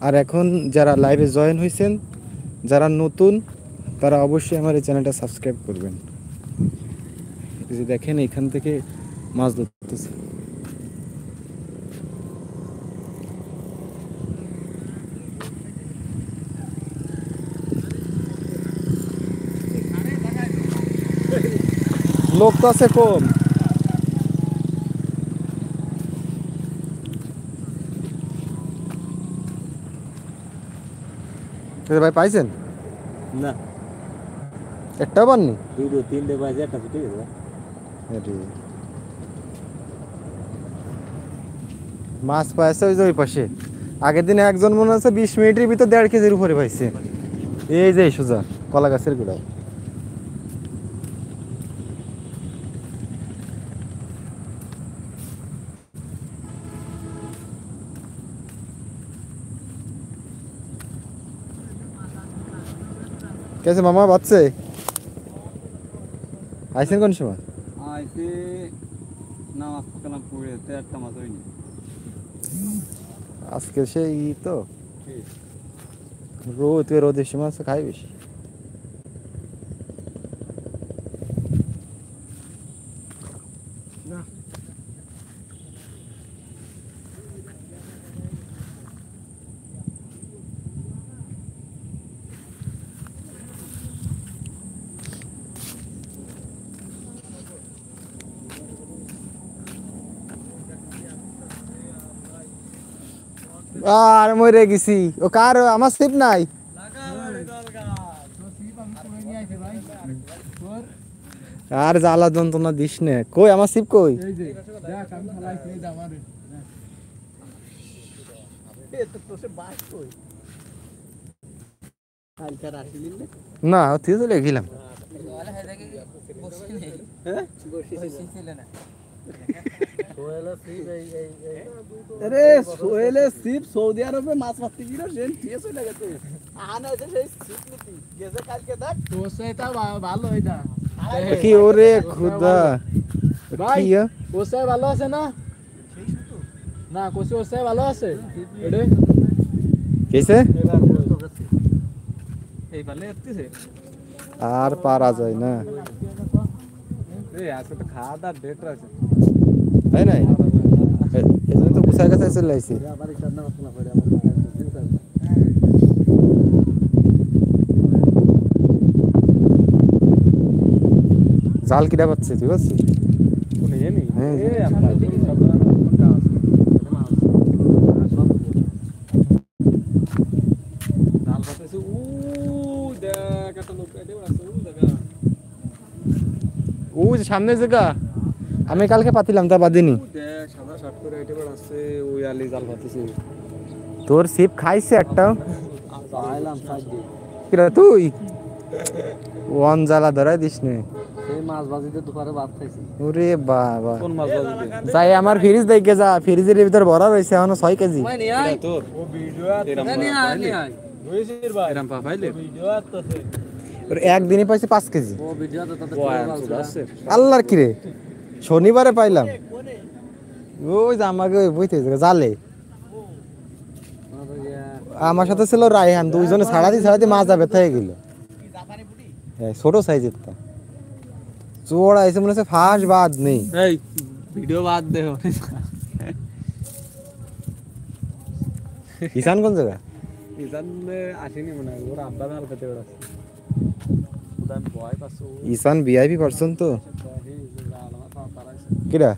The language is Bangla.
আর এখন যারা লাইভে জয়েন হয়েছেন, যারা নতুন, তারা অবশ্যই আমার এই চ্যানেলটা সাবস্ক্রাইব করবেন। এই যে দেখেন এখান থেকে মাছ ধরতেছে। লোক তো আছে কম। ভাই পাইছেন? না, একটা পাননি? দুটো তিনটে পাইছে, একটা ছুটে গেছে। মাছ পাইছে ওই যে ওই পাশে। আগের দিন একজন মনে আছে 20 মিনিটের ভিতর 1.5 কেজির উপরে পাইছে। এই যে সোজা কলা গাছের গোড়ায়। कैसे मामा बात से আইছেন কোন সময়? আইছে নামাজ কালাম পড়ে একটা মাছ হয়নি আজকে সেই তো রোদ রোদের সময় খাই বেশি। না আর মরে গেছি। ও কার? আমার সিপ নাই। আর জ্বালা যন্ত্রণা দিস নে। কই আমার সিপ কই? না তুই চলে গেলাম। আরে সোহেলে সিপ সৌদি আরবে মাছ মারতে গিয়ে ট্রেন দিয়ে চলে গেছে। আনা এসে সেই সিপ নিতি গেছে কালকে দেখ তো সেটা ভালো এটা কি ওরে খুদা ভাই কি ওসাই ভালো আছে না? না কোসে ওসাই ভালো আছে এডে কেসে এই ভালো এসেছে আর পারা যায় না। এই আজকে তো খাওয়া দাওয়া ডেট আছে তাই নাই? এজন্য তো গুছাই গাছাই চলে আইছি। জাল কিরা পাচ্ছে তুই পাচ্ছিস? ও যে সামনের জায়গা আমি কালকে পাতিলাম তা বাদিনি। তোর সিপ খাইছে একটা কিরা তুই ওয়ান জ্বালা ধরাই দিস নে। ওরে বাবা যাই আমার ফ্রিজ দেখে যা, ফ্রিজের ভিতর ভরা রয়েছে এখনো 6 কেজি। একদিনে পাইছে 5 কেজি। আল্লাহর কিরে শনিবারে পাইলাম। ওই যে আমাকে বইতে জালে আমার সাথে ছিল রায়হান, দুইজনে ছাড়াতে মাছ যাবে থেকে গেল। ছোট সাইজের তা চোড়া এসে মনে হচ্ছে ফাঁস বাদ নেই। এই ভিডিও বাদ দে ঈশান কোন জায়গা? ঈশান আসেনি মনে হয়, ওর আব্বা মাল পেতে বেড়াচ্ছে। ঈশান ভিআইপি পারসন তো। কিরা